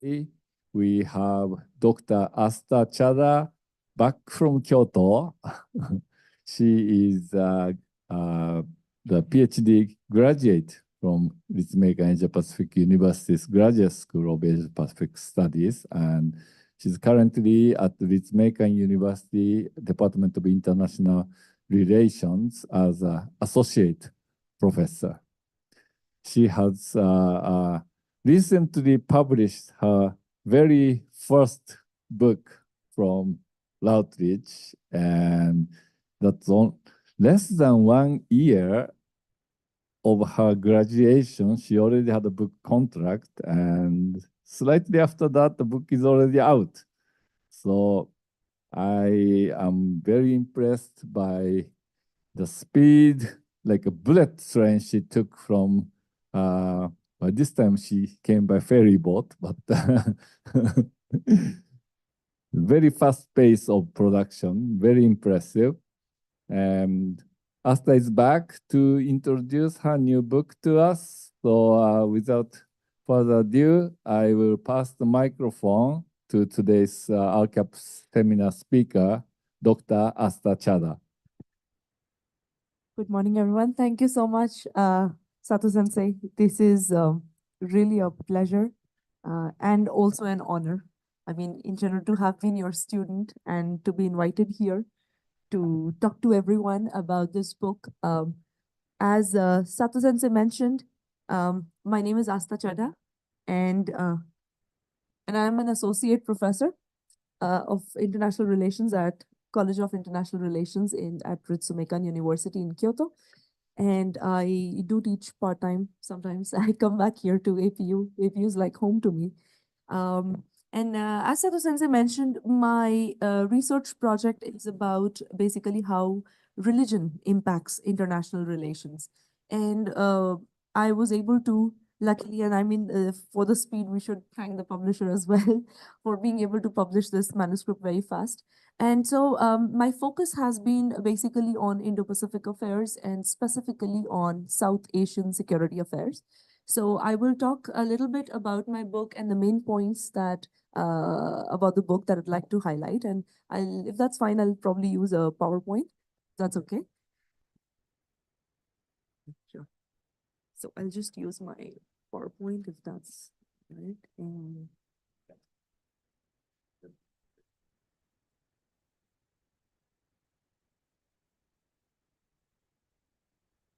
we have Dr. Asta Chada back from Kyoto. She is the PhD graduate from Ritsumeikan Asia Pacific University's Graduate School of Asia Pacific Studies, and she's currently at the Ritsumeikan University Department of International Relations as an associate professor. She has recently published her very first book from Routledge, and that's on less than 1 year of her graduation. She already had a book contract, and slightly after that, the book is already out. So I am very impressed by the speed, like a bullet train she took from, well, this time she came by ferry boat, but very fast pace of production, very impressive. And Asta is back to introduce her new book to us. So without further ado, I will pass the microphone to today's RCAPS seminar speaker, Dr. Asta Chada. Good morning, everyone. Thank you so much, Sato-sensei. This is really a pleasure and also an honor. I mean, in general, to have been your student and to be invited here to talk to everyone about this book. As Sato-sensei mentioned, my name is Asta Chada, and I'm an associate professor of international relations at College of International Relations at Ritsumeikan University in Kyoto. And I do teach part-time sometimes. I come back here to APU. APU is like home to me. As Sato-sensei mentioned, my research project is about basically how religion impacts international relations. And I was able to, luckily, and I mean, for the speed, we should thank the publisher as well for being able to publish this manuscript very fast. And so my focus has been basically on Indo-Pacific affairs and specifically on South Asian security affairs. So I will talk a little bit about my book and the main points that about the book that I'd like to highlight. And if that's fine, I'll probably use a PowerPoint. That's okay. Sure. So I'll just use my PowerPoint if that's right.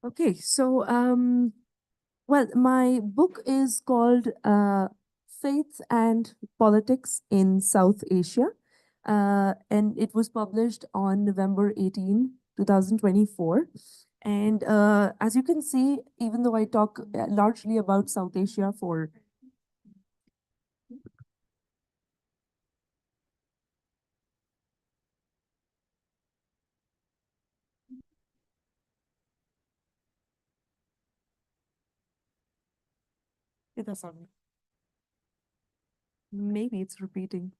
Okay, so well, my book is called Faith and Politics in South Asia, and it was published on November 18, 2024. And as you can see, even though I talk largely about South Asia for maybe it's repeating.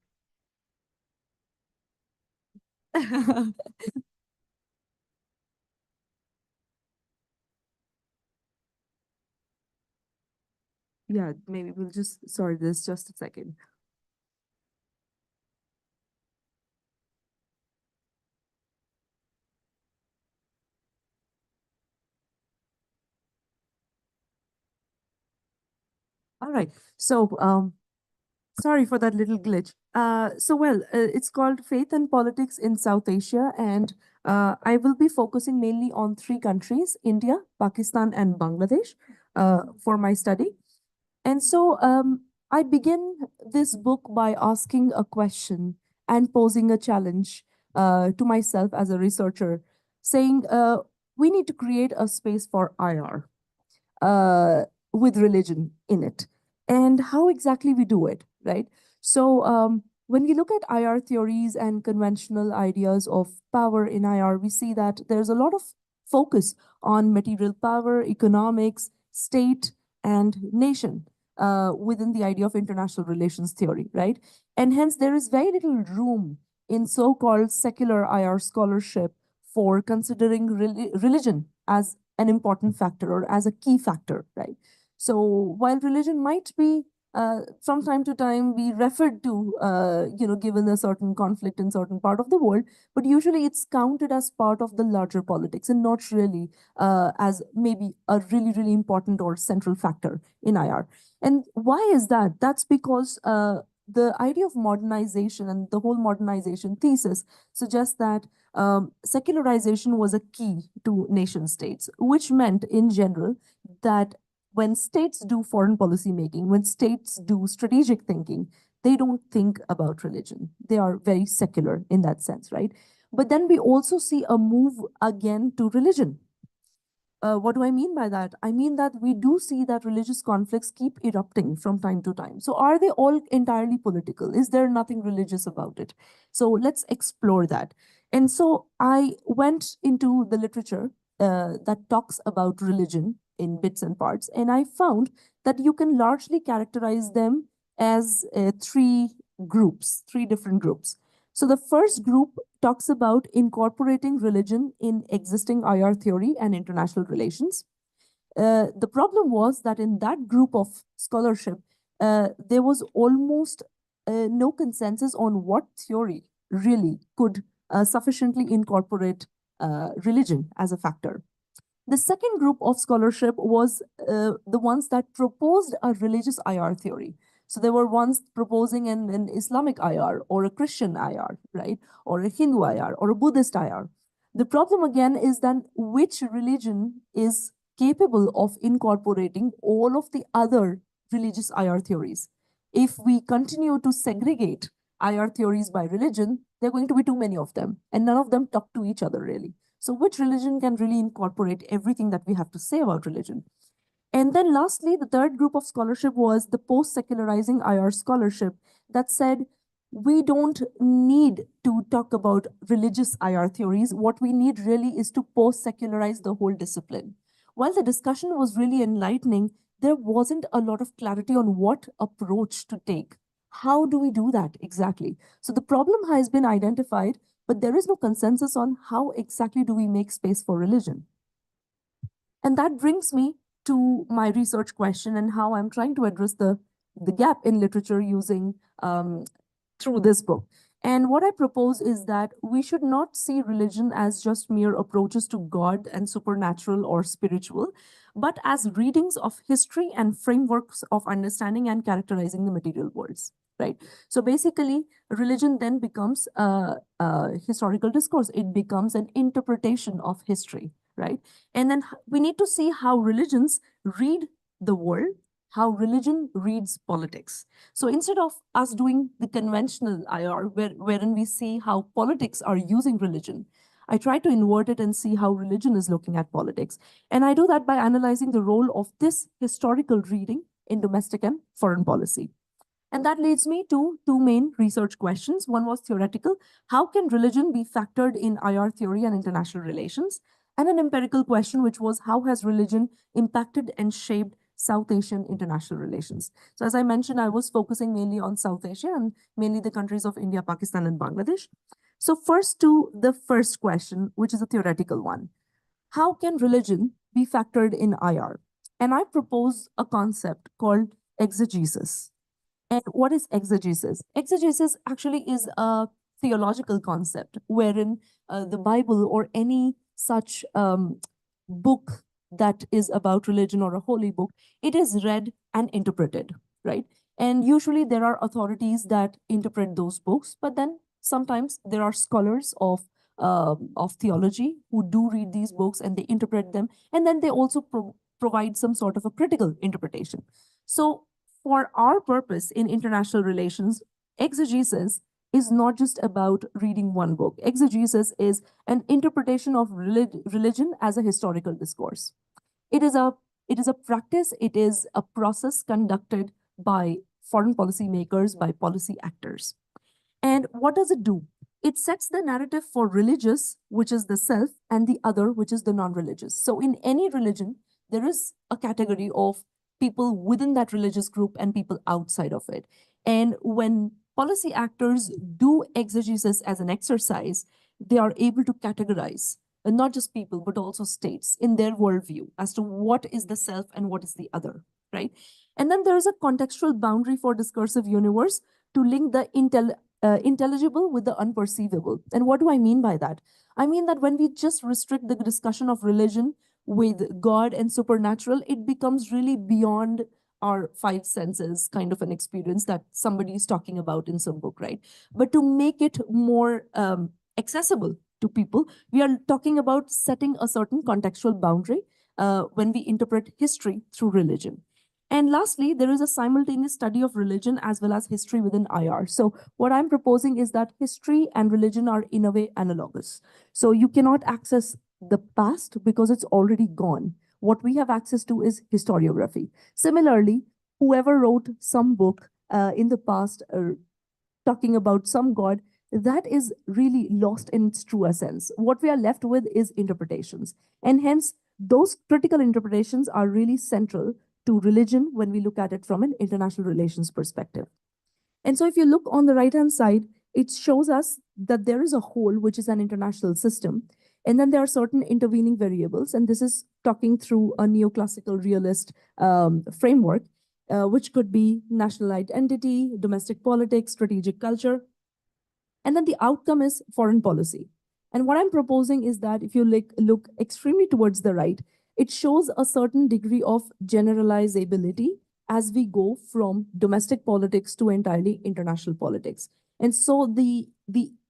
Yeah, maybe we'll just, sorry, this just a second. All right, so sorry for that little glitch. It's called Faith and Politics in South Asia, and I will be focusing mainly on 3 countries, India, Pakistan, and Bangladesh, for my study. And so I begin this book by asking a question and posing a challenge to myself as a researcher, saying we need to create a space for IR with religion in it. And how exactly we do it, right? So when we look at IR theories and conventional ideas of power in IR, we see that there's a lot of focus on material power, economics, state, and nation within the idea of international relations theory, right? And hence there is very little room in so-called secular IR scholarship for considering religion as an important factor or as a key factor, right? So while religion might be from time to time we referred to, given a certain conflict in certain part of the world, but usually it's counted as part of the larger politics and not really as maybe a really, really important or central factor in IR. And why is that? That's because the idea of modernization and the whole modernization thesis suggests that secularization was a key to nation states, which meant in general that when states do foreign policy making, when states do strategic thinking, they don't think about religion. They are very secular in that sense, right? But then we also see a move again to religion. What do I mean by that? I mean that we do see that religious conflicts keep erupting from time to time. So are they all entirely political? Is there nothing religious about it? So let's explore that. And so I went into the literature that talks about religion in bits and parts, and I found that you can largely characterize them as three different groups. So the first group talks about incorporating religion in existing IR theory and international relations. The problem was that in that group of scholarship, there was almost no consensus on what theory really could sufficiently incorporate religion as a factor. The second group of scholarship was the ones that proposed a religious IR theory. So there were ones proposing an Islamic IR or a Christian IR, right? Or a Hindu IR or a Buddhist IR. The problem again is that which religion is capable of incorporating all of the other religious IR theories. If we continue to segregate IR theories by religion, there are going to be too many of them, and none of them talk to each other really. So which religion can really incorporate everything that we have to say about religion? And then lastly, the third group of scholarship was the post-secularizing IR scholarship that said, we don't need to talk about religious IR theories. What we need really is to post-secularize the whole discipline. While the discussion was really enlightening, there wasn't a lot of clarity on what approach to take. How do we do that exactly? So the problem has been identified, but there is no consensus on how exactly do we make space for religion. And that brings me to my research question and how I'm trying to address the gap in literature using through this book. And what I propose is that we should not see religion as just mere approaches to God and supernatural or spiritual, but as readings of history and frameworks of understanding and characterizing the material worlds, right? So basically, religion then becomes a historical discourse. It becomes an interpretation of history, right? And then we need to see how religions read the world, how religion reads politics. So instead of us doing the conventional IR, wherein we see how politics are using religion, I try to invert it and see how religion is looking at politics. And I do that by analyzing the role of this historical reading in domestic and foreign policy. And that leads me to two main research questions. One was theoretical. How can religion be factored in IR theory and international relations? And an empirical question, which was how has religion impacted and shaped South Asian international relations? So as I mentioned, I was focusing mainly on South Asia and mainly the countries of India, Pakistan, and Bangladesh. So first to the first question, which is a theoretical one. How can religion be factored in IR? And I propose a concept called exegesis. And what is exegesis? Exegesis actually is a theological concept wherein the Bible or any such book that is about religion or a holy book, it is read and interpreted, right? And usually there are authorities that interpret those books, but then sometimes there are scholars of theology who do read these books and they interpret them, and then they also provide some sort of a critical interpretation. So for our purpose in international relations, exegesis is not just about reading one book. Exegesis is an interpretation of religion as a historical discourse. It is a practice, it is a process conducted by foreign policy makers, by policy actors. And what does it do? It sets the narrative for religious, which is the self, and the other, which is the non-religious. So in any religion, there is a category of people within that religious group and people outside of it. And when policy actors do exegesis as an exercise, they are able to categorize not just people, but also states in their worldview as to what is the self and what is the other, right? And then there is a contextual boundary for discursive universe to link the intelligible with the unperceivable. And what do I mean by that? I mean that when we just restrict the discussion of religion with God and supernatural, it becomes really beyond our five senses kind of an experience that somebody is talking about in some book, right? But to make it more accessible to people, we are talking about setting a certain contextual boundary when we interpret history through religion. And lastly, there is a simultaneous study of religion as well as history within IR. So what I'm proposing is that history and religion are in a way analogous. So you cannot access the past because it's already gone. What we have access to is historiography. Similarly, whoever wrote some book in the past talking about some god, that is really lost in its true essence. What we are left with is interpretations. And hence, those critical interpretations are really central to religion when we look at it from an international relations perspective. And so if you look on the right-hand side, it shows us that there is a whole, which is an international system. And then there are certain intervening variables. And this is talking through a neoclassical realist framework, which could be national identity, domestic politics, strategic culture. And then the outcome is foreign policy. And what I'm proposing is that if you look extremely towards the right, it shows a certain degree of generalizability as we go from domestic politics to entirely international politics. And so the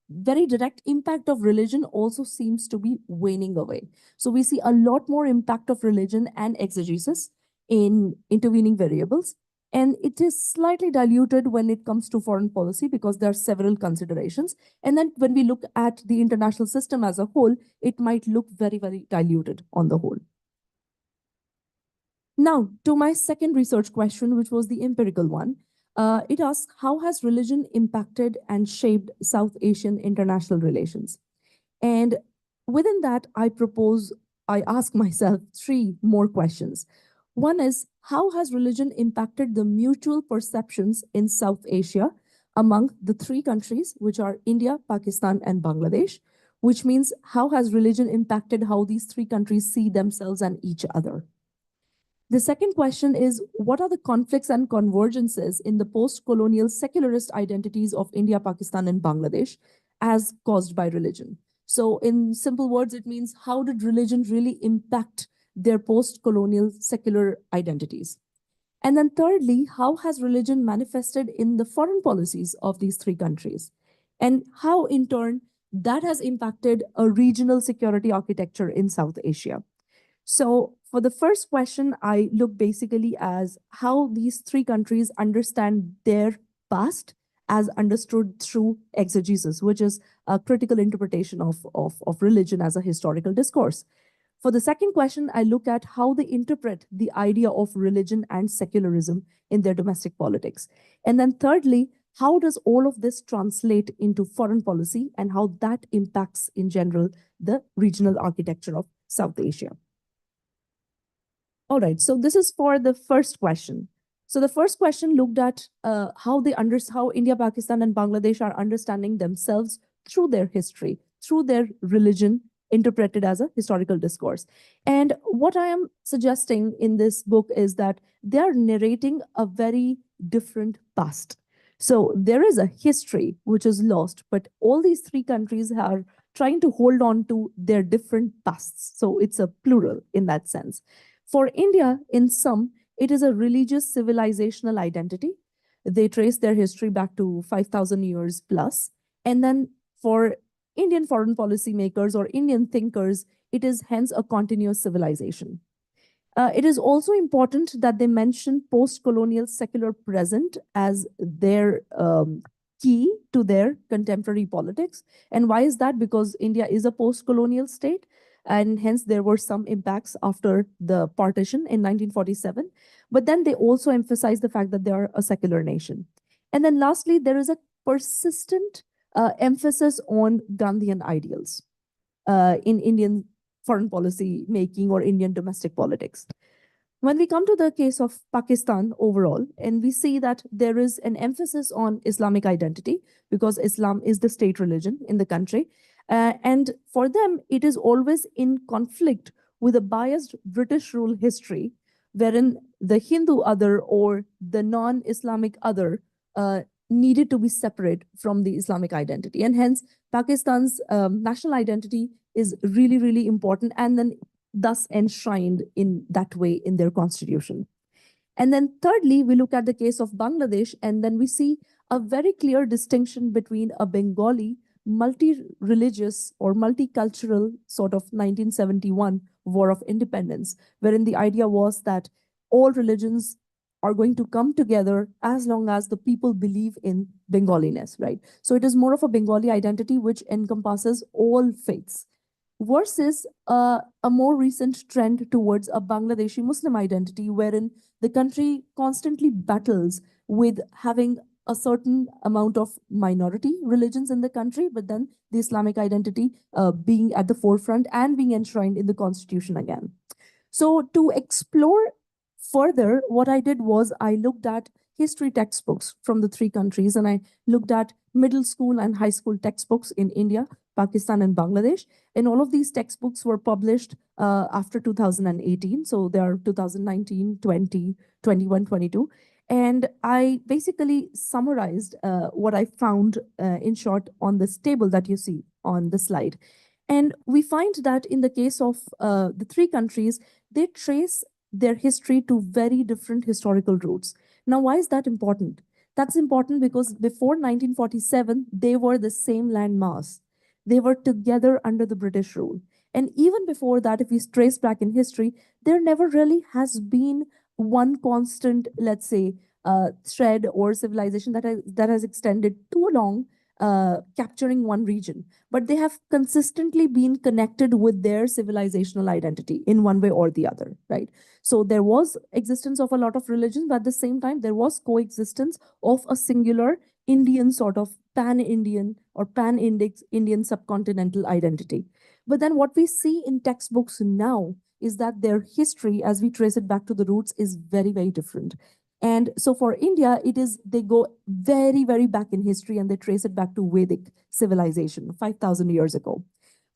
very direct impact of religion also seems to be waning away. So we see a lot more impact of religion and exegesis in intervening variables. And it is slightly diluted when it comes to foreign policy because there are several considerations. And then when we look at the international system as a whole, it might look very, very diluted on the whole. Now, to my second research question, which was the empirical one, it asks, how has religion impacted and shaped South Asian international relations? And within that, I ask myself three more questions. One is, how has religion impacted the mutual perceptions in South Asia among the three countries, which are India, Pakistan, and Bangladesh? Which means, how has religion impacted how these three countries see themselves and each other? The second question is, what are the conflicts and convergences in the post-colonial secularist identities of India, Pakistan, and Bangladesh as caused by religion? So in simple words, it means, how did religion really impact their post-colonial secular identities? And then thirdly, how has religion manifested in the foreign policies of these three countries? And how, in turn, that has impacted a regional security architecture in South Asia? So for the first question, I look basically as how these three countries understand their past as understood through exegesis, which is a critical interpretation of religion as a historical discourse. For the second question, I look at how they interpret the idea of religion and secularism in their domestic politics. And then thirdly, how does all of this translate into foreign policy and how that impacts in general the regional architecture of South Asia? All right, so this is for the first question. So the first question looked at how India, Pakistan, and Bangladesh are understanding themselves through their history, through their religion, interpreted as a historical discourse. And what I am suggesting in this book is that they are narrating a very different past. So there is a history which is lost, but all these three countries are trying to hold on to their different pasts. So it's a plural in that sense. For India, in sum, it is a religious civilizational identity. They trace their history back to 5,000 years plus. And then for Indian foreign policy makers or Indian thinkers, it is hence a continuous civilization. It is also important that they mention post-colonial secular present as their key to their contemporary politics. And why is that? Because India is a post-colonial state. And hence there were some impacts after the partition in 1947. But then they also emphasize the fact that they are a secular nation. And then lastly, there is a persistent emphasis on Gandhian ideals in Indian foreign policy making or Indian domestic politics. When we come to the case of Pakistan overall, and we see that there is an emphasis on Islamic identity because Islam is the state religion in the country. And for them, it is always in conflict with a biased British rule history, wherein the Hindu other or the non-Islamic other needed to be separate from the Islamic identity. And hence, Pakistan's national identity is really, really important and then thus enshrined in that way in their constitution. And then thirdly, we look at the case of Bangladesh, and then we see a very clear distinction between a Bengali multi-religious or multicultural sort of 1971 War of Independence, wherein the idea was that all religions are going to come together as long as the people believe in Bengaliness, right? So it is more of a Bengali identity which encompasses all faiths versus a more recent trend towards a Bangladeshi Muslim identity, wherein the country constantly battles with having a certain amount of minority religions in the country, but then the Islamic identity being at the forefront and being enshrined in the constitution again. So to explore further, what I did was I looked at history textbooks from the three countries, and I looked at middle school and high school textbooks in India, Pakistan, and Bangladesh. And all of these textbooks were published after 2018. So they are 2019, 20, 21, 22. And I basically summarized what I found in short on this table that you see on the slide. And we find that in the case of the three countries, they trace their history to very different historical roots. Now, why is that important? That's important because before 1947, they were the same landmass. They were together under the British rule. And even before that, if we trace back in history, there never really has been one constant, let's say, thread or civilization that has extended too long, capturing one region. But they have consistently been connected with their civilizational identity in one way or the other, right? So there was existence of a lot of religions, but at the same time, there was coexistence of a singular Indian sort of pan-Indian or pan-Indian subcontinental identity. But then what we see in textbooks now is that their history, as we trace it back to the roots, is very, very different. And so for India, they go very, very back in history and they trace it back to Vedic civilization 5,000 years ago.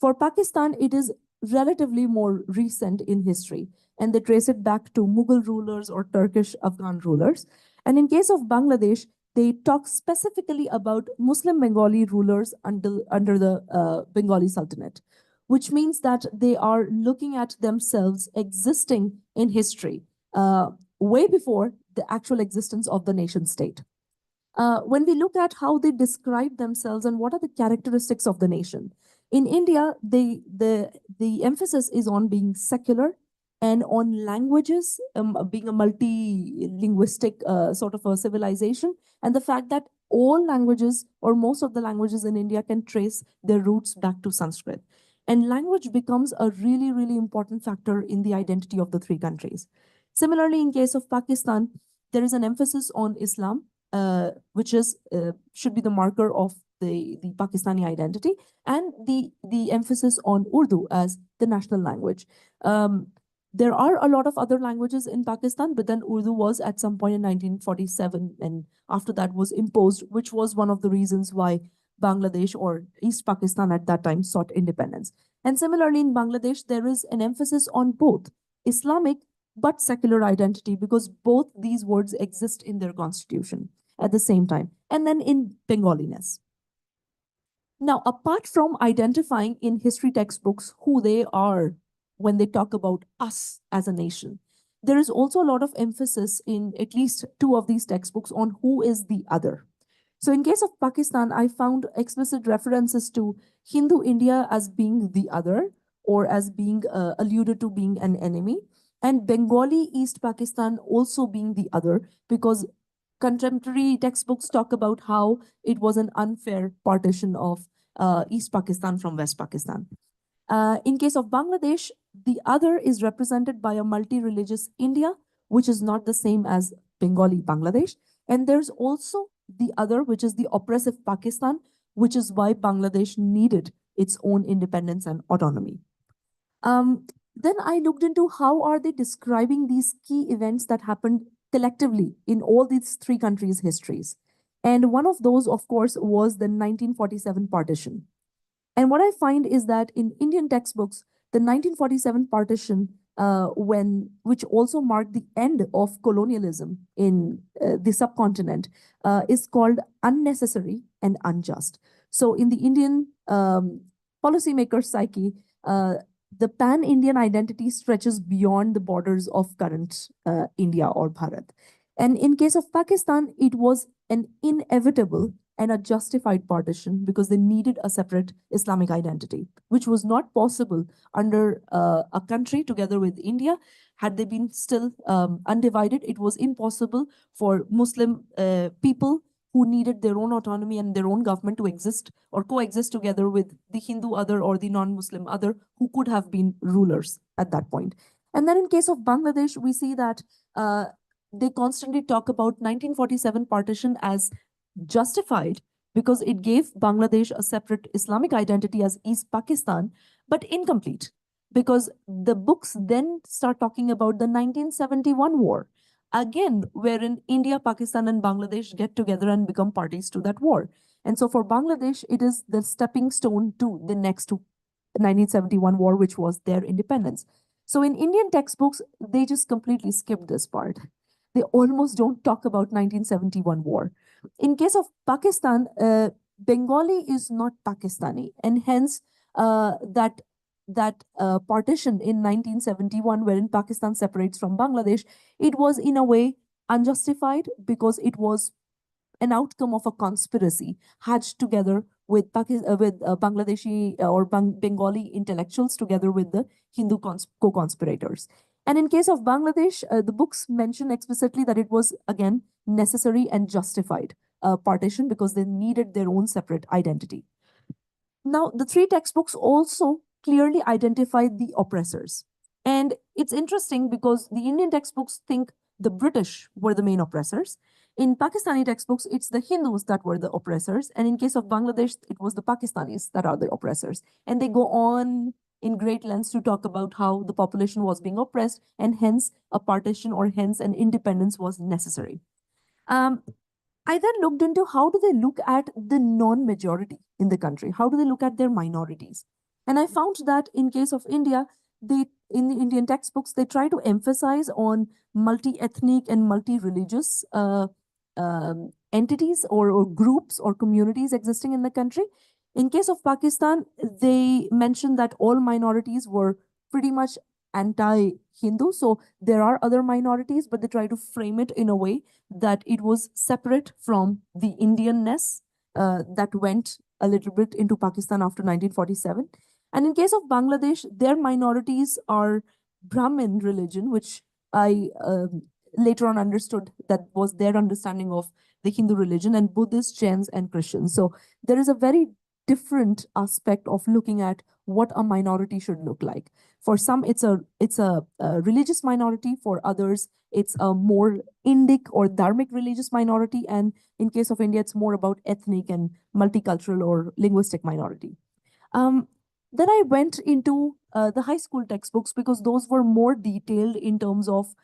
For Pakistan, it is relatively more recent in history and they trace it back to Mughal rulers or Turkish Afghan rulers. And in case of Bangladesh, they talk specifically about Muslim Bengali rulers under the Bengali Sultanate, which means that they are looking at themselves existing in history way before the actual existence of the nation state. When we look at how they describe themselves and what are the characteristics of the nation, in India, the emphasis is on being secular and on languages, being a multi-linguistic sort of a civilization, and the fact that all languages or most of the languages in India can trace their roots back to Sanskrit. And language becomes a really, really important factor in the identity of the three countries. Similarly, in case of Pakistan, there is an emphasis on Islam, which should be the marker of the Pakistani identity, and the emphasis on Urdu as the national language. There are a lot of other languages in Pakistan, but then Urdu was at some point in 1947, and after that was imposed, which was one of the reasons why Bangladesh or East Pakistan at that time sought independence. And similarly, in Bangladesh, there is an emphasis on both Islamic but secular identity, because both these words exist in their constitution at the same time, and then in Bengaliness. Now, apart from identifying in history textbooks who they are when they talk about us as a nation, there is also a lot of emphasis in at least two of these textbooks on who is the other. So in case of Pakistan, I found explicit references to Hindu India as being the other, or as being alluded to being an enemy, and Bengali East Pakistan also being the other, because contemporary textbooks talk about how it was an unfair partition of East Pakistan from West Pakistan. In case of Bangladesh, the other is represented by a multi-religious India, which is not the same as Bengali Bangladesh. And there's also the other, which is the oppressive Pakistan, which is why Bangladesh needed its own independence and autonomy. Then I looked into how are they describing these key events that happened collectively in all these three countries' histories. And one of those, of course, was the 1947 partition. And what I find is that in Indian textbooks, the 1947 partition which also marked the end of colonialism in the subcontinent, is called unnecessary and unjust. So in the Indian policymaker psyche, the pan-Indian identity stretches beyond the borders of current India or Bharat. And in case of Pakistan, it was an inevitable and a justified partition because they needed a separate Islamic identity, which was not possible under a country together with India. Had they been still undivided, it was impossible for Muslim people who needed their own autonomy and their own government to exist or coexist together with the Hindu other or the non-Muslim other who could have been rulers at that point. And then in case of Bangladesh, we see that they constantly talk about 1947 partition as justified because it gave Bangladesh a separate Islamic identity as East Pakistan, but incomplete because the books then start talking about the 1971 war, again, wherein India, Pakistan, and Bangladesh get together and become parties to that war. And so for Bangladesh, it is the stepping stone to the next 1971 war, which was their independence. So in Indian textbooks, they just completely skip this part. They almost don't talk about 1971 war. In case of Pakistan, Bengali is not Pakistani, and hence that partition in 1971, wherein Pakistan separates from Bangladesh, it was in a way unjustified because it was an outcome of a conspiracy hatched together with Bangladeshi or Bengali intellectuals together with the Hindu co-conspirators. And in case of Bangladesh, the books mention explicitly that it was, again, necessary and justified partition because they needed their own separate identity. Now, the three textbooks also clearly identified the oppressors. And it's interesting because the Indian textbooks think the British were the main oppressors. In Pakistani textbooks, it's the Hindus that were the oppressors. And in case of Bangladesh, it was the Pakistanis that are the oppressors. And they go on in great lengths to talk about how the population was being oppressed and hence a partition or hence an independence was necessary. I then looked into how do they look at the non-majority in the country? How do they look at their minorities? And I found that in case of India, in the Indian textbooks, they try to emphasize on multi-ethnic and multi-religious entities or groups or communities existing in the country. In case of Pakistan, they mentioned that all minorities were pretty much anti-Hindu. So there are other minorities, but they try to frame it in a way that it was separate from the Indianness that went a little bit into Pakistan after 1947. And in case of Bangladesh, their minorities are Brahmin religion, which I later on understood that was their understanding of the Hindu religion, and Buddhists, Jains, and Christians. So there is a very different aspect of looking at what a minority should look like. For some, it's a religious minority. For others, it's a more Indic or dharmic religious minority. And in case of India, it's more about ethnic and multicultural or linguistic minority. Then I went into the high school textbooks because those were more detailed in terms of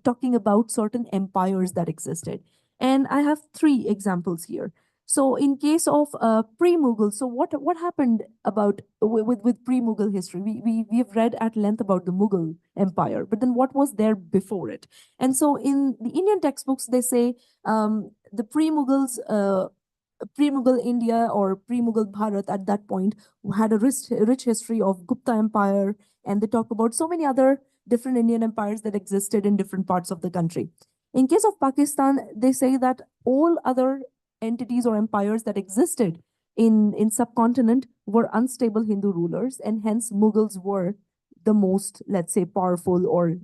talking about certain empires that existed. And I have three examples here. So in case of pre-Mughal, so what happened about with pre-Mughal history? We have read at length about the Mughal Empire, but then what was there before it? And so in the Indian textbooks, they say the pre-Mughals, pre-Mughal India or pre-Mughal Bharat at that point had a rich history of Gupta Empire, and they talk about so many other different Indian empires that existed in different parts of the country. In case of Pakistan, they say that all other entities or empires that existed in subcontinent were unstable Hindu rulers, and hence Mughals were the most, let's say, powerful, or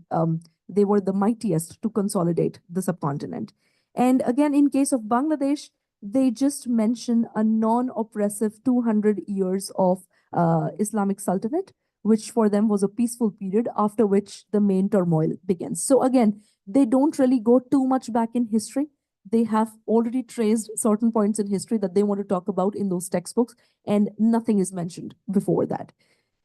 they were the mightiest to consolidate the subcontinent. And again, in case of Bangladesh, they just mention a non-oppressive 200 years of Islamic Sultanate, which for them was a peaceful period after which the main turmoil begins. So again, they don't really go too much back in history. They have already traced certain points in history that they want to talk about in those textbooks, and nothing is mentioned before that.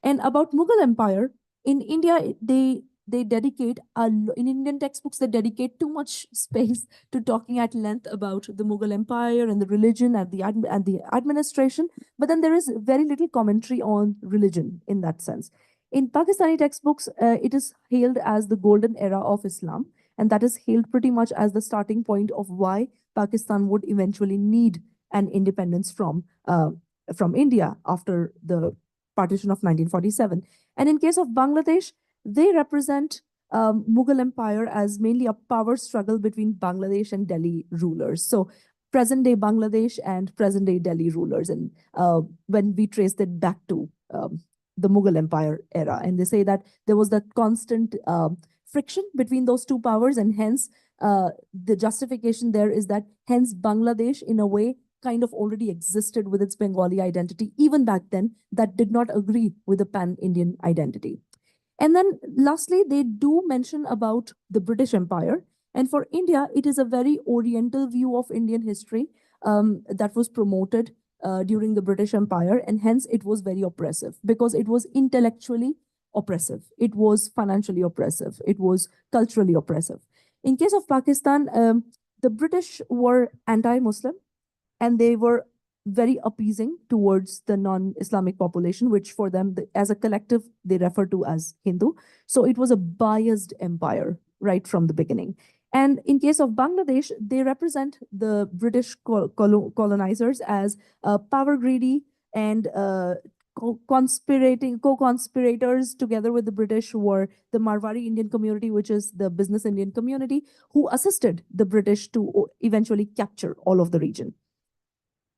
And about Mughal Empire, in India, they dedicate, in Indian textbooks, they dedicate too much space to talking at length about the Mughal Empire and the religion and the administration, but then there is very little commentary on religion in that sense. In Pakistani textbooks, it is hailed as the golden era of Islam, and that is hailed pretty much as the starting point of why Pakistan would eventually need an independence from India after the partition of 1947. And in case of Bangladesh, they represent Mughal Empire as mainly a power struggle between Bangladesh and Delhi rulers. So present-day Bangladesh and present-day Delhi rulers, and when we trace it back to the Mughal Empire era, and they say that there was that constant friction between those two powers, and hence the justification there is that hence Bangladesh, in a way, kind of already existed with its Bengali identity even back then that did not agree with the pan-Indian identity. And then lastly, they do mention about the British Empire. And for India, it is a very oriental view of Indian history that was promoted during the British Empire. And hence it was very oppressive because it was intellectually oppressive. It was financially oppressive. It was culturally oppressive. In case of Pakistan, the British were anti-Muslim, and they were very appeasing towards the non-Islamic population, which for them, as a collective, they refer to as Hindu. So it was a biased empire right from the beginning. And in case of Bangladesh, they represent the British colonizers as power greedy and co-conspirators together with the British were the Marwari Indian community, which is the business Indian community, who assisted the British to eventually capture all of the region.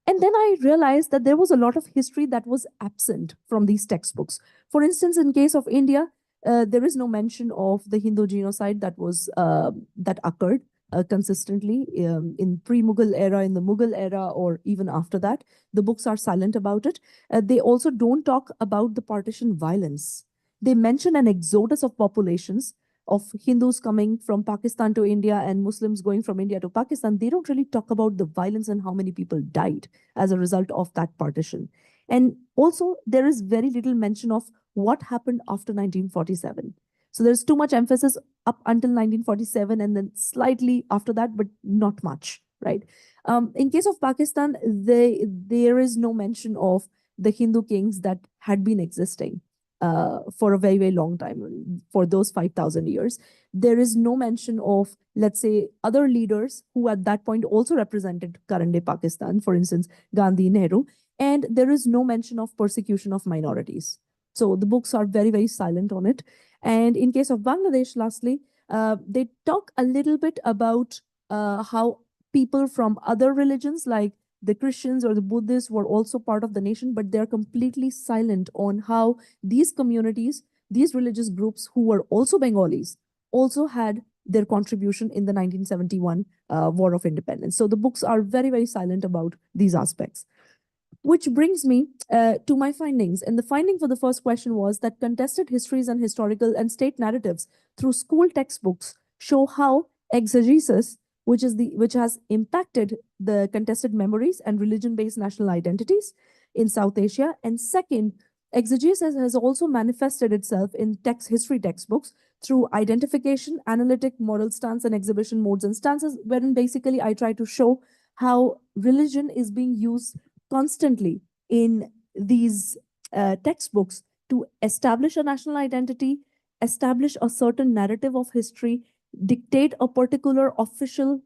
And then I realized that there was a lot of history that was absent from these textbooks. For instance, in case of India, there is no mention of the Hindu genocide that occurred consistently in pre-Mughal era, in the Mughal era, or even after that. The books are silent about it. They also don't talk about the partition violence. They mention an exodus of populations of Hindus coming from Pakistan to India and Muslims going from India to Pakistan. They don't really talk about the violence and how many people died as a result of that partition. And also, there is very little mention of what happened after 1947. So there's too much emphasis up until 1947 and then slightly after that, but not much, right? In case of Pakistan, there is no mention of the Hindu kings that had been existing for a very, very long time, for those 5,000 years. There is no mention of, let's say, other leaders who at that point also represented current-day Pakistan, for instance, Gandhi, Nehru, and there is no mention of persecution of minorities. So the books are very, very silent on it. And in case of Bangladesh, lastly, they talk a little bit about how people from other religions like the Christians or the Buddhists were also part of the nation, but they're completely silent on how these communities, these religious groups who were also Bengalis, also had their contribution in the 1971 War of Independence. So the books are very, very silent about these aspects. Which brings me to my findings. And the finding for the first question was that contested histories and historical and state narratives through school textbooks show how exegesis, which has impacted the contested memories and religion-based national identities in South Asia. And second, exegesis has also manifested itself in history textbooks through identification, analytic, moral stance, and exhibition modes and stances, wherein basically I try to show how religion is being used constantly in these textbooks to establish a national identity, establish a certain narrative of history, dictate a particular official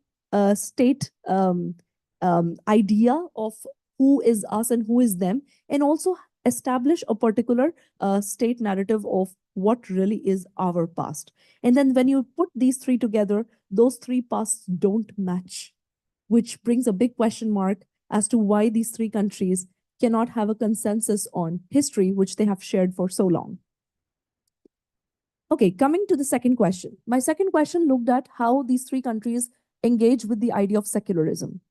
state idea of who is us and who is them, and also establish a particular state narrative of what really is our past. And then when you put these three together, those three pasts don't match, which brings a big question mark as to why these three countries cannot have a consensus on history, which they have shared for so long. Okay, coming to the second question. My second question looked at how these three countries engage with the idea of secularism.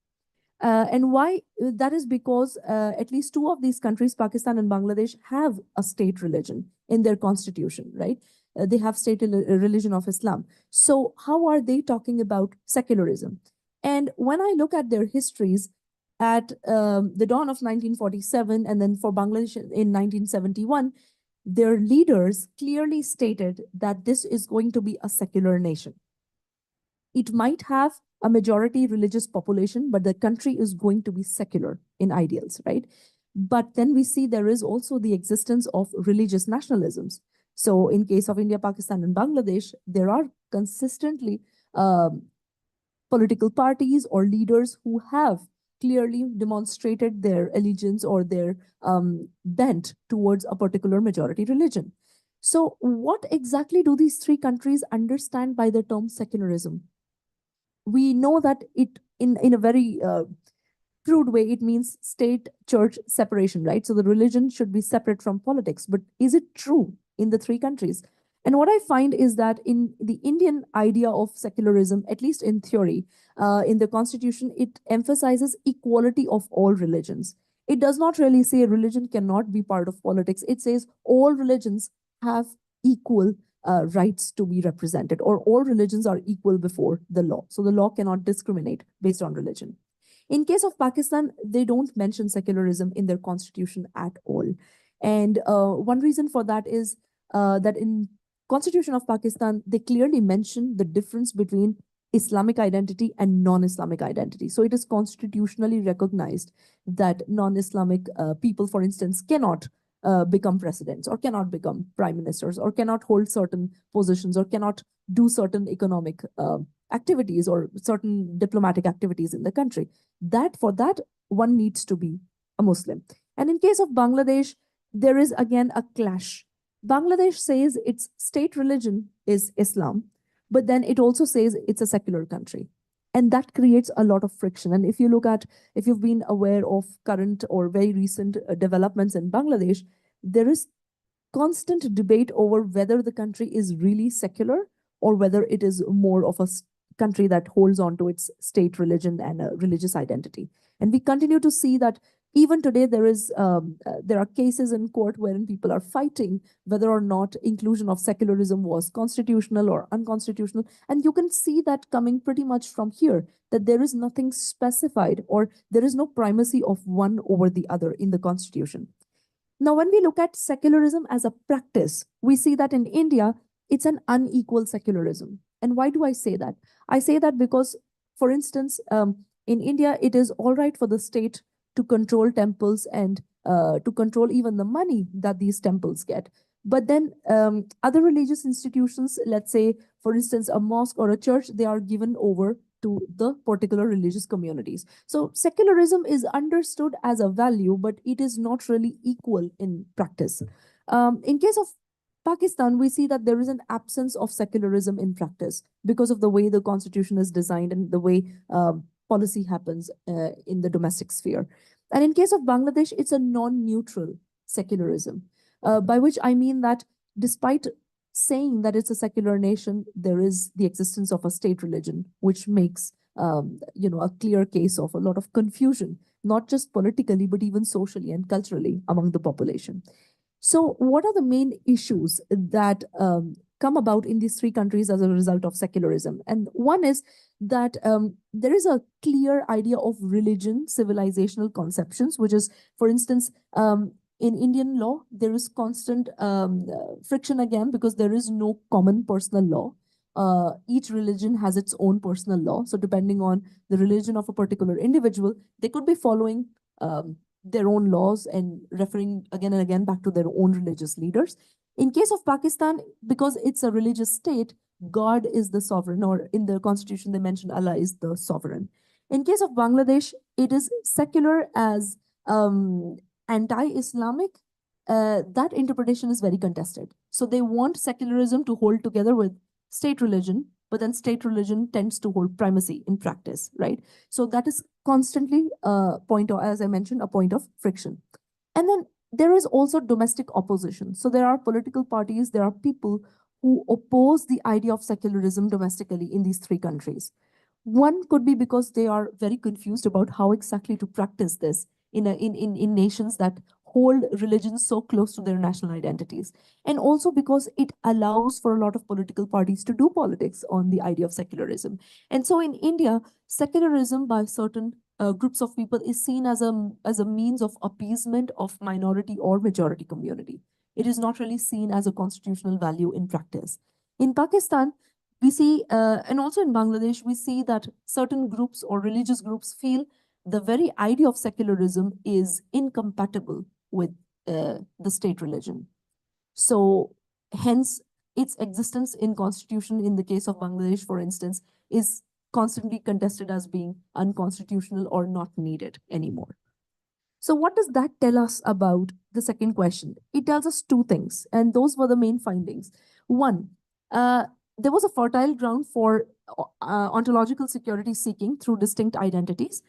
And why? That is because at least two of these countries, Pakistan and Bangladesh, have a state religion in their constitution, right? They have state religion of Islam. So how are they talking about secularism? And when I look at their histories, at the dawn of 1947 and then for Bangladesh in 1971, their leaders clearly stated that this is going to be a secular nation. It might have a majority religious population, but the country is going to be secular in ideals, right? But then we see there is also the existence of religious nationalisms. So in case of India, Pakistan, and Bangladesh, there are consistently political parties or leaders who have clearly demonstrated their allegiance or their bent towards a particular majority religion. So what exactly do these three countries understand by the term secularism? We know that it, in a very crude way, it means state church separation, right? So the religion should be separate from politics. But is it true in the three countries? And what I find is that in the Indian idea of secularism, at least in theory, in the constitution, it emphasizes equality of all religions. It does not really say religion cannot be part of politics. It says all religions have equal rights to be represented, or all religions are equal before the law. So the law cannot discriminate based on religion. In case of Pakistan, they don't mention secularism in their constitution at all. And one reason for that is that in Constitution of Pakistan, they clearly mention the difference between Islamic identity and non-Islamic identity. So it is constitutionally recognized that non-Islamic people, for instance, cannot become presidents or cannot become prime ministers or cannot hold certain positions or cannot do certain economic activities or certain diplomatic activities in the country. That for that, one needs to be a Muslim. And in case of Bangladesh, there is again a clash. Bangladesh says its state religion is Islam, but then it also says it's a secular country. And that creates a lot of friction. And if you've been aware of current or very recent developments in Bangladesh, there is constant debate over whether the country is really secular or whether it is more of a country that holds on to its state religion and a religious identity. And we continue to see that even today there are cases in court wherein people are fighting whether or not inclusion of secularism was constitutional or unconstitutional. And you can see that coming pretty much from here, that there is nothing specified or there is no primacy of one over the other in the constitution. Now, when we look at secularism as a practice, we see that in India, it's an unequal secularism. And why do I say that? I say that because, for instance, in India, it is all right for the state to control temples and to control even the money that these temples get. But then other religious institutions, let's say, for instance, a mosque or a church, they are given over to the particular religious communities. So secularism is understood as a value, but it is not really equal in practice. In case of Pakistan, we see that there is an absence of secularism in practice because of the way the constitution is designed and the way policy happens in the domestic sphere. And in case of Bangladesh, it's a non-neutral secularism, by which I mean that despite saying that it's a secular nation, there is the existence of a state religion, which makes a clear case of a lot of confusion, not just politically, but even socially and culturally among the population. So what are the main issues that come about in these three countries as a result of secularism? And one is that there is a clear idea of religion, civilizational conceptions, which is, for instance, in Indian law, there is constant friction again because there is no common personal law. Each religion has its own personal law. So depending on the religion of a particular individual, they could be following their own laws and referring again and again back to their own religious leaders. In case of Pakistan, because it's a religious state, God is the sovereign, or in the constitution, they mention Allah is the sovereign. In case of Bangladesh, it is secular as anti-Islamic. That interpretation is very contested. So they want secularism to hold together with state religion, but then state religion tends to hold primacy in practice, right? So that is constantly a point, or as I mentioned, a point of friction. And then there is also domestic opposition. So there are political parties, there are people who oppose the idea of secularism domestically in these three countries. One could be because they are very confused about how exactly to practice this in nations that hold religions so close to their national identities. And also because it allows for a lot of political parties to do politics on the idea of secularism. And so in India, secularism by certain groups of people is seen as a means of appeasement of minority or majority community. It is not really seen as a constitutional value in practice. In Pakistan, we see, and also in Bangladesh, we see that certain groups or religious groups feel the very idea of secularism is incompatible with the state religion. So hence its existence in constitution in the case of Bangladesh, for instance, is constantly contested as being unconstitutional or not needed anymore. So what does that tell us about the second question? It tells us two things, and those were the main findings. One, there was a fertile ground for ontological security seeking through distinct identities,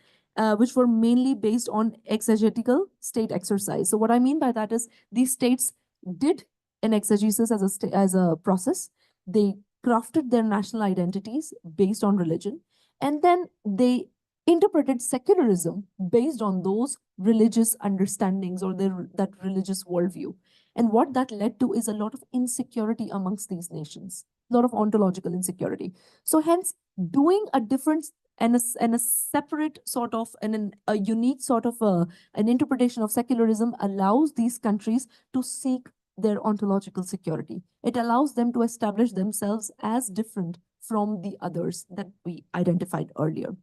which were mainly based on exegetical state exercise. So what I mean by that is these states did an exegesis as a process. They crafted their national identities based on religion, and then they interpreted secularism based on those religious understandings or that religious worldview. And what that led to is a lot of insecurity amongst these nations, a lot of ontological insecurity. So hence, doing a different and a separate sort of and a unique sort of an interpretation of secularism allows these countries to seek their ontological security. It allows them to establish themselves as different from the others that we identified earlier.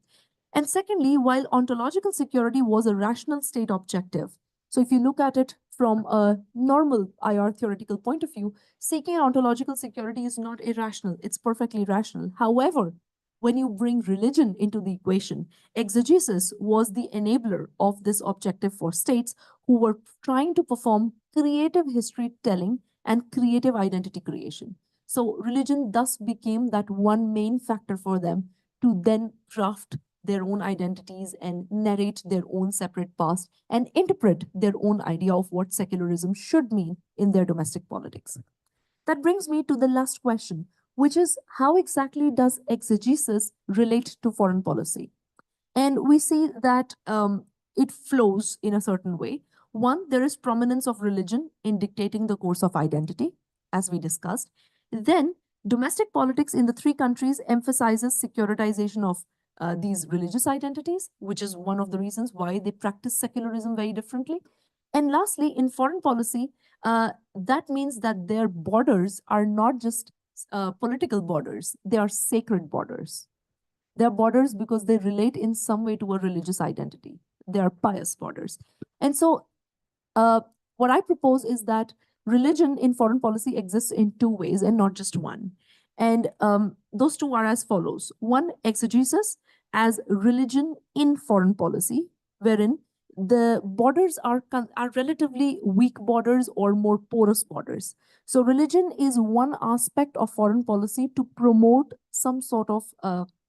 And secondly, while ontological security was a rational state objective, so if you look at it from a normal IR theoretical point of view, seeking ontological security is not irrational, it's perfectly rational. However, when you bring religion into the equation, exegesis was the enabler of this objective for states who were trying to perform creative history telling and creative identity creation. So religion thus became that one main factor for them to then craft their own identities and narrate their own separate past and interpret their own idea of what secularism should mean in their domestic politics. That brings me to the last question, which is how exactly does exegesis relate to foreign policy? And we see that it flows in a certain way. One, there is prominence of religion in dictating the course of identity, as we discussed. Then, domestic politics in the three countries emphasizes securitization of these religious identities, which is one of the reasons why they practice secularism very differently. And lastly, in foreign policy, that means that their borders are not just political borders, they are sacred borders. They are borders because they relate in some way to a religious identity. They are pious borders. And so uh, what I propose is that religion in foreign policy exists in two ways and not just one. And those two are as follows. One, exegesis as religion in foreign policy, wherein the borders are relatively weak borders or more porous borders. So religion is one aspect of foreign policy to promote some sort of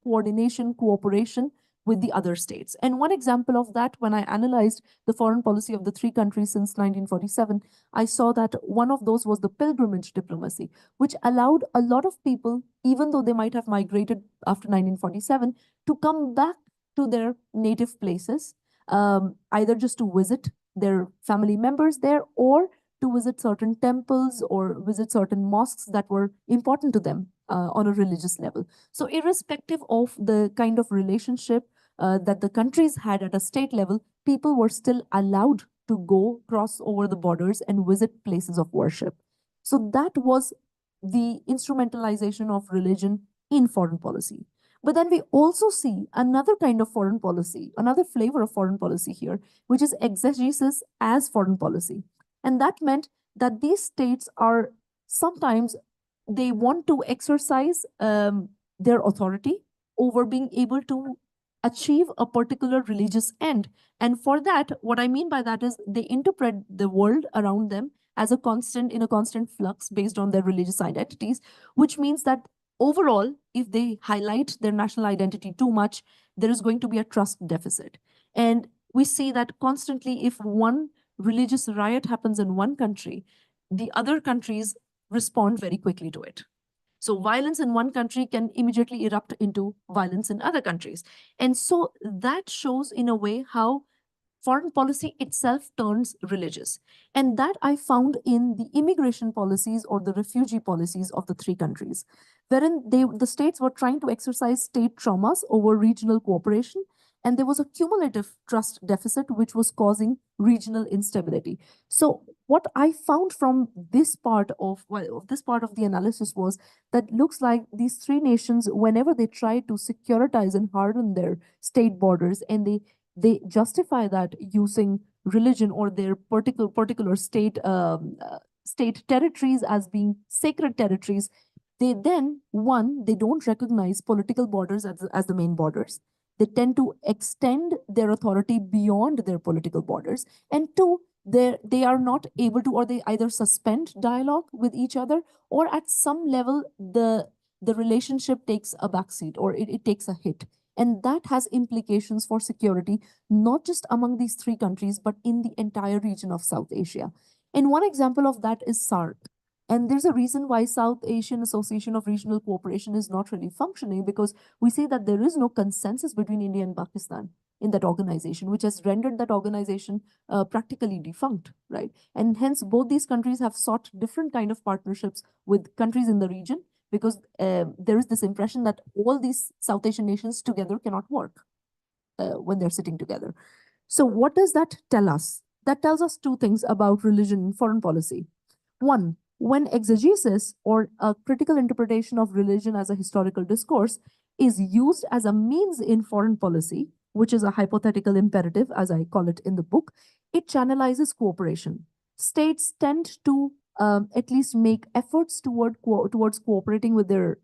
coordination, cooperation with the other states. And one example of that, when I analyzed the foreign policy of the three countries since 1947, I saw that one of those was the pilgrimage diplomacy, which allowed a lot of people, even though they might have migrated after 1947, to come back to their native places, either just to visit their family members there or to visit certain temples or visit certain mosques that were important to them on a religious level. So irrespective of the kind of relationship that the countries had at a state level, people were still allowed to go cross over the borders and visit places of worship. So that was the instrumentalization of religion in foreign policy. But then we also see another kind of foreign policy, another flavor of foreign policy here, which is exegesis as foreign policy. And that meant that these states are sometimes they want to exercise their authority over being able to achieve a particular religious end. And for that, what I mean by that is they interpret the world around them as a constant, in a constant flux based on their religious identities, which means that overall, if they highlight their national identity too much, there is going to be a trust deficit. And we see that constantly, if one religious riot happens in one country, the other countries respond very quickly to it. So violence in one country can immediately erupt into violence in other countries. And so that shows in a way how foreign policy itself turns religious. And that I found in the immigration policies or the refugee policies of the three countries, wherein the states were trying to exercise state traumas over regional cooperation. And there was a cumulative trust deficit, which was causing regional instability. So what I found from this part of the analysis was that looks like these three nations, whenever they try to securitize and harden their state borders, and they justify that using religion or their particular state state territories as being sacred territories, they then, one, they don't recognize political borders as the main borders. They tend to extend their authority beyond their political borders. And two, they are not able to, or they either suspend dialogue with each other, or at some level, the relationship takes a backseat, or it takes a hit. And that has implications for security, not just among these three countries, but in the entire region of South Asia. And one example of that is SARC. And there's a reason why South Asian Association of Regional Cooperation is not really functioning, because we say that there is no consensus between India and Pakistan in that organization, which has rendered that organization practically defunct, right? And hence, both these countries have sought different kind of partnerships with countries in the region, because there is this impression that all these South Asian nations together cannot work when they're sitting together. So what does that tell us? That tells us two things about religion and foreign policy. One, when exegesis, or a critical interpretation of religion as a historical discourse, is used as a means in foreign policy, which is a hypothetical imperative, as I call it in the book, it channelizes cooperation. States tend to at least make efforts towards cooperating with their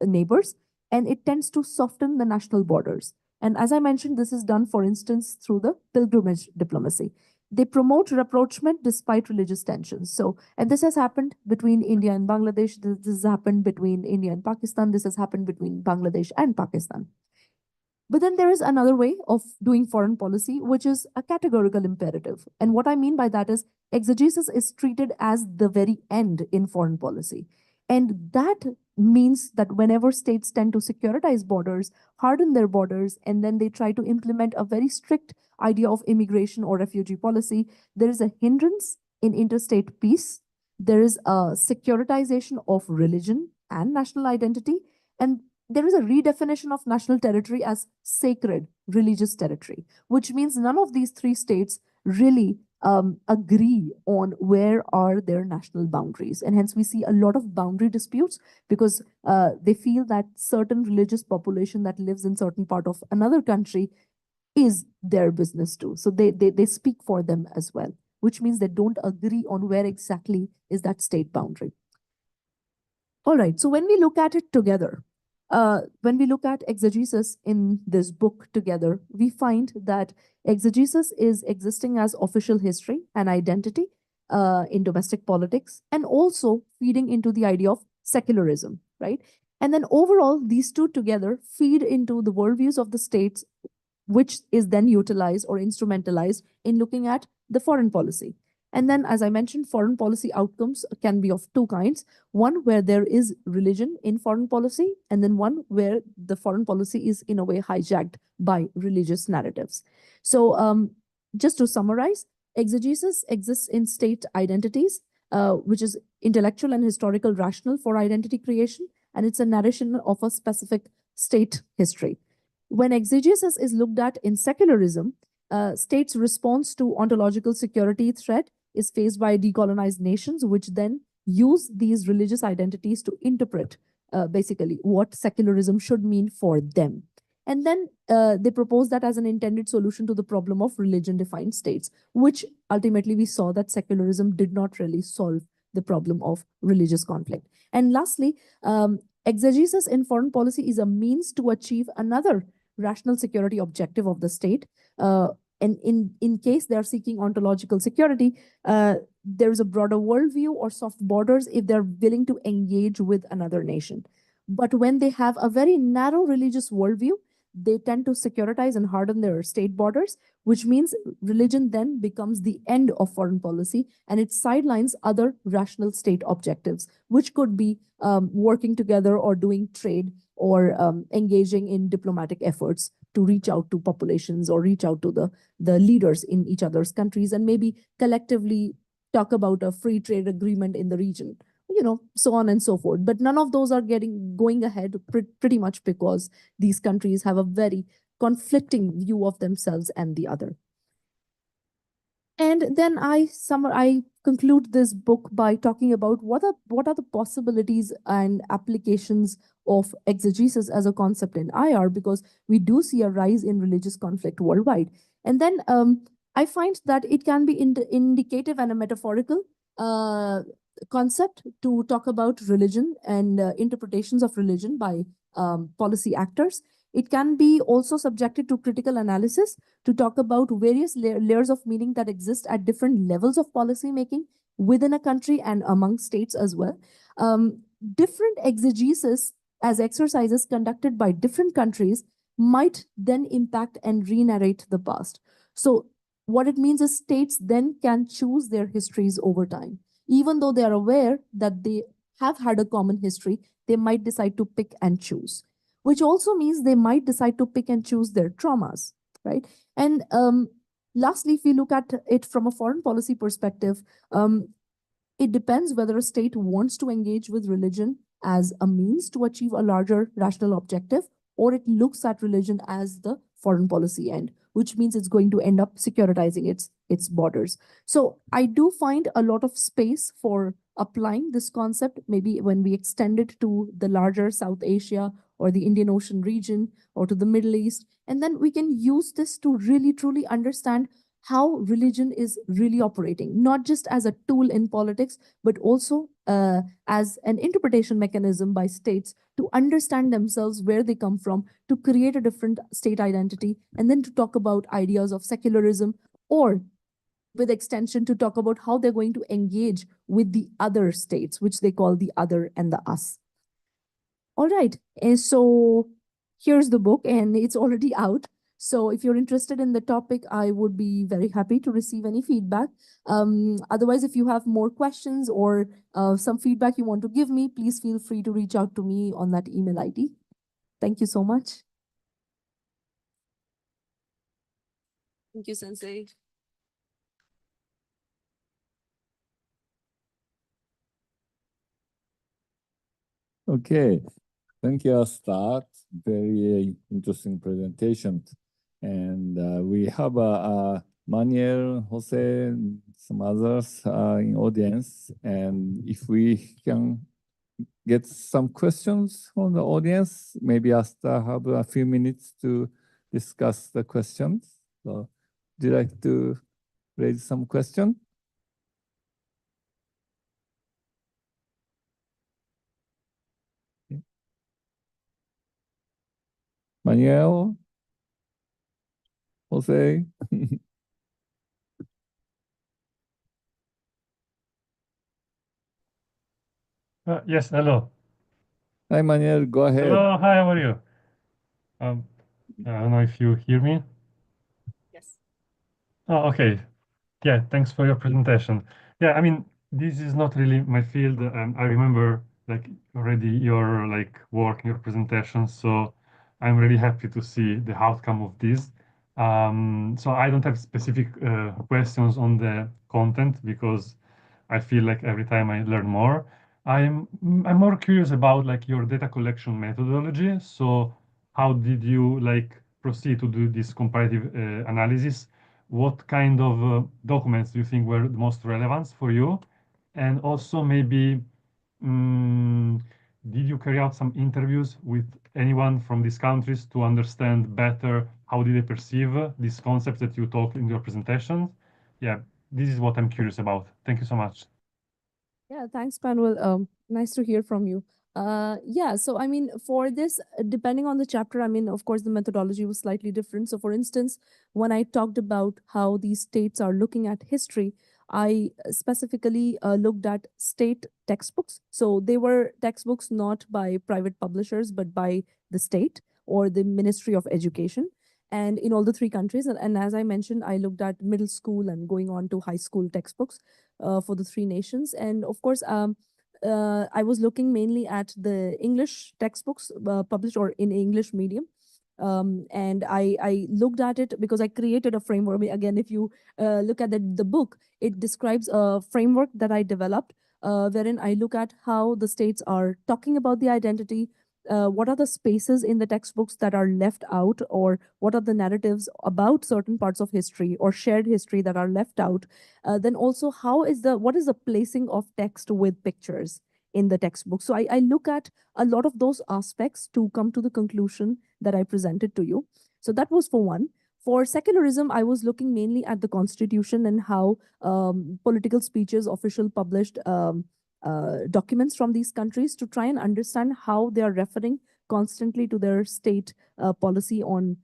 neighbors, and it tends to soften the national borders. And as I mentioned, this is done, for instance, through the pilgrimage diplomacy. They promote rapprochement despite religious tensions. So, and this has happened between India and Bangladesh. This has happened between India and Pakistan. This has happened between Bangladesh and Pakistan. But then there is another way of doing foreign policy, which is a categorical imperative. And what I mean by that is exegesis is treated as the very end in foreign policy. And that means that whenever states tend to securitize borders, harden their borders, and then they try to implement a very strict idea of immigration or refugee policy, there is a hindrance in interstate peace. There is a securitization of religion and national identity. And there is a redefinition of national territory as sacred religious territory, which means none of these three states really agree on where are their national boundaries. And hence we see a lot of boundary disputes, because they feel that certain religious population that lives in certain part of another country is their business too. So they speak for them as well, which means they don't agree on where exactly is that state boundary. All right, so when we look at it together, when we look at exegesis in this book together, we find that exegesis is existing as official history and identity in domestic politics, and also feeding into the idea of secularism, right? And then overall, these two together feed into the worldviews of the states, which is then utilized or instrumentalized in looking at the foreign policy. And then, as I mentioned, foreign policy outcomes can be of two kinds. One where there is religion in foreign policy, and then one where the foreign policy is in a way hijacked by religious narratives. So just to summarize, exegesis exists in state identities, which is intellectual and historical rationale for identity creation, and it's a narration of a specific state history. When exegesis is looked at in secularism, states' response to ontological security threat is faced by decolonized nations, which then use these religious identities to interpret basically what secularism should mean for them. And then they propose that as an intended solution to the problem of religion-defined states, which ultimately we saw that secularism did not really solve the problem of religious conflict. And lastly, exegesis in foreign policy is a means to achieve another rational security objective of the state. And in case they are seeking ontological security, there is a broader worldview or soft borders if they're willing to engage with another nation. But when they have a very narrow religious worldview, they tend to securitize and harden their state borders, which means religion then becomes the end of foreign policy, and it sidelines other rational state objectives, which could be working together or doing trade or engaging in diplomatic efforts to reach out to populations or reach out to the leaders in each other's countries, and maybe collectively talk about a free trade agreement in the region, so on and so forth. But none of those are going ahead pretty much because these countries have a very conflicting view of themselves and the other. And then I conclude this book by talking about what are the possibilities and applications of exegesis as a concept in IR, because we do see a rise in religious conflict worldwide. And then I find that it can be indicative and a metaphorical concept to talk about religion and interpretations of religion by policy actors. It can be also subjected to critical analysis to talk about various layers of meaning that exist at different levels of policy making within a country and among states as well. Different exegesis as exercises conducted by different countries might then impact and re-narrate the past. So what it means is states then can choose their histories over time. Even though they are aware that they have had a common history, they might decide to pick and choose, which also means they might decide to pick and choose their traumas, right? And lastly, if we look at it from a foreign policy perspective, it depends whether a state wants to engage with religion as a means to achieve a larger rational objective, or it looks at religion as the foreign policy end, which means it's going to end up securitizing its borders. So I do find a lot of space for applying this concept, maybe when we extend it to the larger South Asia or the Indian Ocean region or to the Middle East. And then we can use this to really, truly understand how religion is really operating, not just as a tool in politics, but also as an interpretation mechanism by states to understand themselves, where they come from, to create a different state identity, and then to talk about ideas of secularism, or with extension to talk about how they're going to engage with the other states, which they call the other and the us. All right, and so here's the book, and it's already out. So if you're interested in the topic, I would be very happy to receive any feedback. Otherwise, if you have more questions or some feedback you want to give me, please feel free to reach out to me on that email ID. Thank you so much. Thank you, Sensei. Okay, thank you, Start. Very interesting presentation. And we have Manuel, Jose, and some others in audience. And if we can get some questions from the audience, maybe Asta have a few minutes to discuss the questions. So, would you like to raise some question? Manuel, Jose. Yes, hello. Hi, Manuel, go ahead. Hello, hi, how are you? I don't know if you hear me. Yes. Oh, okay. Yeah, thanks for your presentation. Yeah, I mean, this is not really my field. I remember like already your like work, your presentation. So I'm really happy to see the outcome of this. So I don't have specific questions on the content because I feel like every time I learn more. I'm more curious about like your data collection methodology. So how did you like proceed to do this comparative analysis? What kind of documents do you think were the most relevant for you? And also maybe, did you carry out some interviews with anyone from these countries to understand better how did they perceive these concepts that you talk in your presentation? Yeah, this is what I'm curious about. Thank you so much. Yeah, thanks, Manuel. Nice to hear from you. Yeah, so I mean, for this, depending on the chapter, I mean, of course, the methodology was slightly different. So, for instance, when I talked about how these states are looking at history, I specifically looked at state textbooks. So, they were textbooks not by private publishers, but by the state or the Ministry of Education. And in all the three countries, and as I mentioned, I looked at middle school and going on to high school textbooks for the three nations. And of course, I was looking mainly at the English textbooks published or in English medium. And I looked at it because I created a framework. Again, if you look at the book, it describes a framework that I developed wherein I look at how the states are talking about the identity, what are the spaces in the textbooks that are left out, or what are the narratives about certain parts of history or shared history that are left out. Then also, what is the placing of text with pictures in the textbook? So I look at a lot of those aspects to come to the conclusion that I presented to you. So that was for one. For secularism, I was looking mainly at the constitution and how political speeches, official published documents from these countries to try and understand how they are referring constantly to their state policy on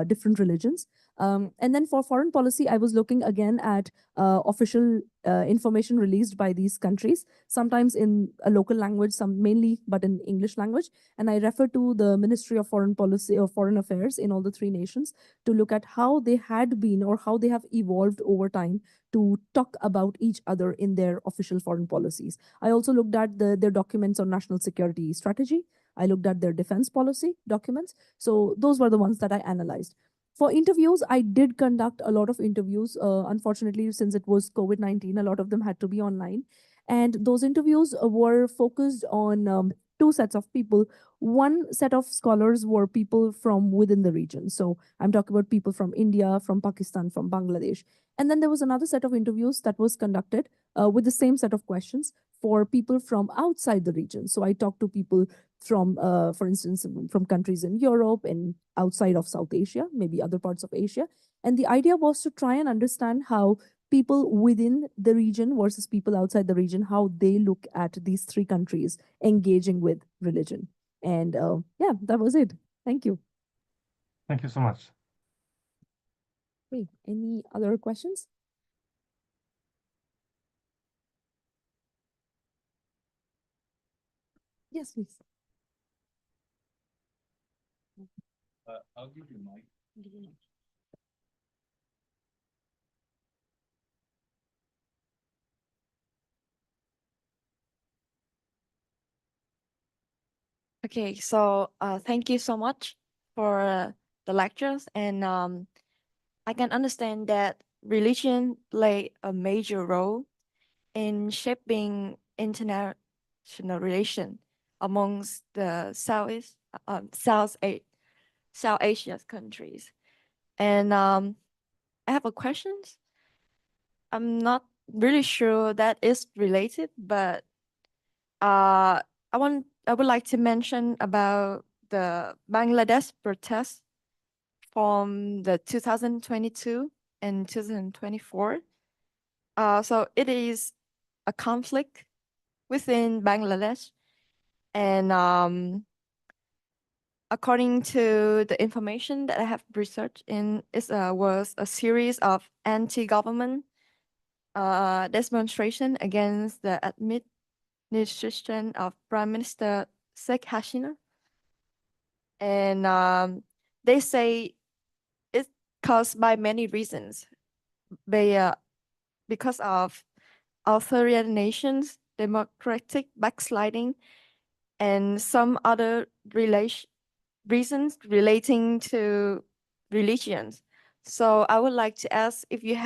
different religions. And then for foreign policy, I was looking again at official information released by these countries, sometimes in a local language, some mainly, but in English language. And I refer to the Ministry of Foreign Policy or Foreign Affairs in all the three nations to look at how they had been or how they have evolved over time to talk about each other in their official foreign policies. I also looked at their documents on national security strategy. I looked at their defense policy documents. So those were the ones that I analyzed. For interviews, I did conduct a lot of interviews. Unfortunately, since it was COVID-19, a lot of them had to be online. And those interviews were focused on two sets of people. One set of scholars were people from within the region. So I'm talking about people from India, from Pakistan, from Bangladesh. And then there was another set of interviews that was conducted with the same set of questions for people from outside the region. So I talked to people from, for instance, from countries in Europe and outside of South Asia, maybe other parts of Asia. And the idea was to try and understand how people within the region versus people outside the region, how they look at these three countries engaging with religion. And yeah, that was it. Thank you. Thank you so much. Wait, any other questions? Yes, please. I'll give you mic. Okay, so thank you so much for the lectures, and I can understand that religion play a major role in shaping international relation amongst the South Asia's countries. And I have a question. I'm not really sure that is related, but I would like to mention about the Bangladesh protests from the 2022 and 2024. So it is a conflict within Bangladesh, and according to the information that I have researched in, it was a series of anti-government demonstration against the administration of Prime Minister Sheikh Hasina. And they say it's caused by many reasons. Because of authoritarian nations, democratic backsliding, and some other reasons relating to religions. So I would like to ask if you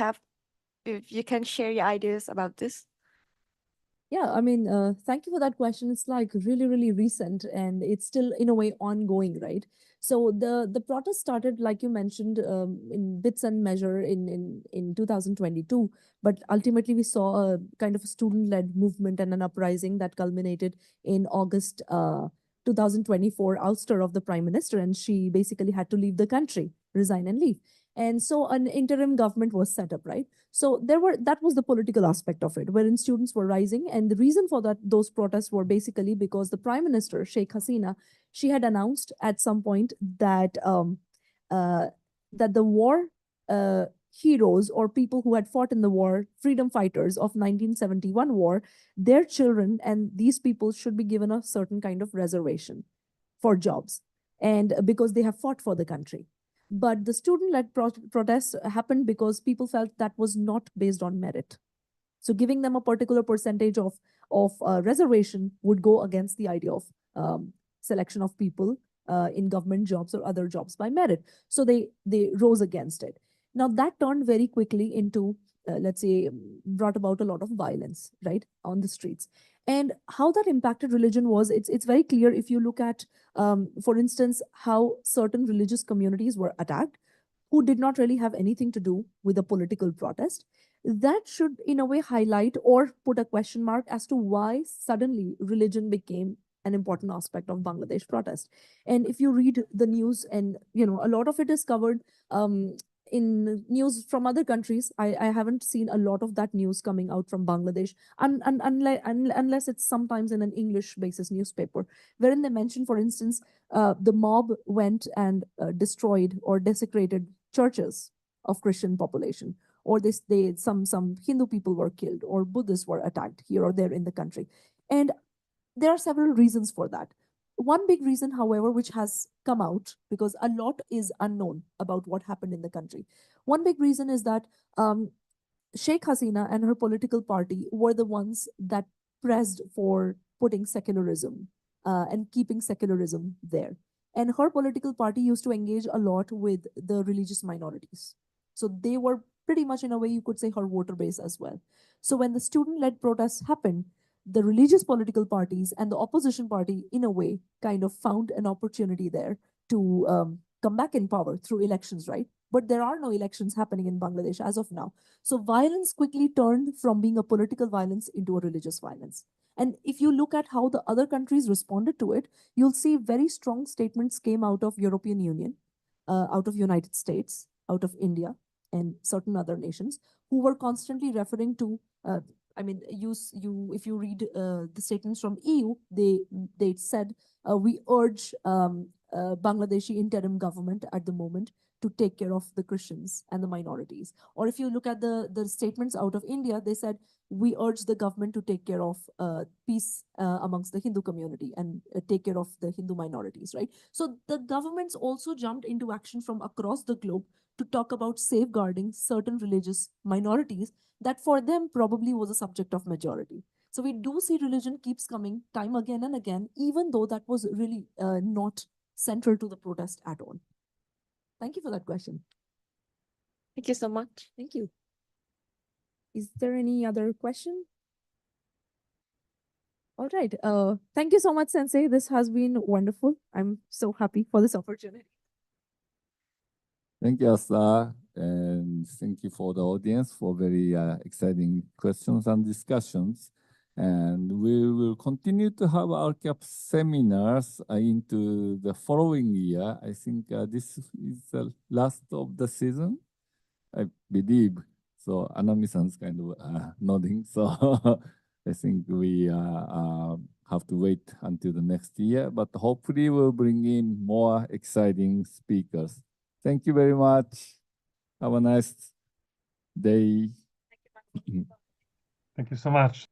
can share your ideas about this. Yeah, I mean, thank you for that question. It's like really, really recent, and it's still in a way ongoing, right? So the protest started, like you mentioned, in bits and measure in 2022, but ultimately we saw a kind of a student-led movement and an uprising that culminated in August 2024, ouster of the prime minister, and she basically had to leave the country, resign and leave. And so an interim government was set up, right? So that was the political aspect of it, wherein students were rising. And the reason for those protests were basically because the prime minister, Sheikh Hasina, she had announced at some point that that the war heroes or people who had fought in the war, freedom fighters of 1971 war, their children and these people should be given a certain kind of reservation for jobs, and because they have fought for the country. But the student-led protests happened because people felt that was not based on merit. So giving them a particular percentage of reservation would go against the idea of selection of people in government jobs or other jobs by merit. So they rose against it. Now that turned very quickly into, let's say, brought about a lot of violence, right, on the streets. And how that impacted religion was, it's very clear if you look at, for instance, how certain religious communities were attacked, who did not really have anything to do with a political protest. That should, in a way, highlight or put a question mark as to why suddenly religion became an important aspect of Bangladesh protest. And if you read the news, and a lot of it is covered in news from other countries, I haven't seen a lot of that news coming out from Bangladesh, unless it's sometimes in an English basis newspaper, wherein they mention, for instance, the mob went and destroyed or desecrated churches of Christian population, or some Hindu people were killed, or Buddhists were attacked here or there in the country. And there are several reasons for that. One big reason, however, which has come out, because a lot is unknown about what happened in the country. One big reason is that Sheikh Hasina and her political party were the ones that pressed for putting secularism and keeping secularism there. And her political party used to engage a lot with the religious minorities. So they were pretty much, in a way, you could say, her voter base as well. So when the student-led protests happened, the religious political parties and the opposition party, in a way, kind of found an opportunity there to come back in power through elections, right? But there are no elections happening in Bangladesh as of now. So violence quickly turned from being a political violence into a religious violence. And if you look at how the other countries responded to it, you'll see very strong statements came out of European Union, out of United States, out of India, and certain other nations who were constantly referring to if you read the statements from EU, they said, we urge Bangladeshi interim government at the moment to take care of the Christians and the minorities. Or if you look at the statements out of India, they said, we urge the government to take care of peace amongst the Hindu community and take care of the Hindu minorities, right? So the governments also jumped into action from across the globe to talk about safeguarding certain religious minorities that for them probably was a subject of majority. So we do see religion keeps coming time again and again, even though that was really not central to the protest at all. Thank you for that question. Thank you so much. Thank you. Is there any other question? All right. Thank you so much, Sensei. This has been wonderful. I'm so happy for this opportunity. Thank you, Asa, and thank you for the audience for very exciting questions and discussions. And we will continue to have RCAPS seminars into the following year. I think this is the last of the season, I believe. So Anami-san's kind of nodding. So I think we have to wait until the next year, but hopefully we'll bring in more exciting speakers. Thank you very much. Have a nice day. Thank you so much.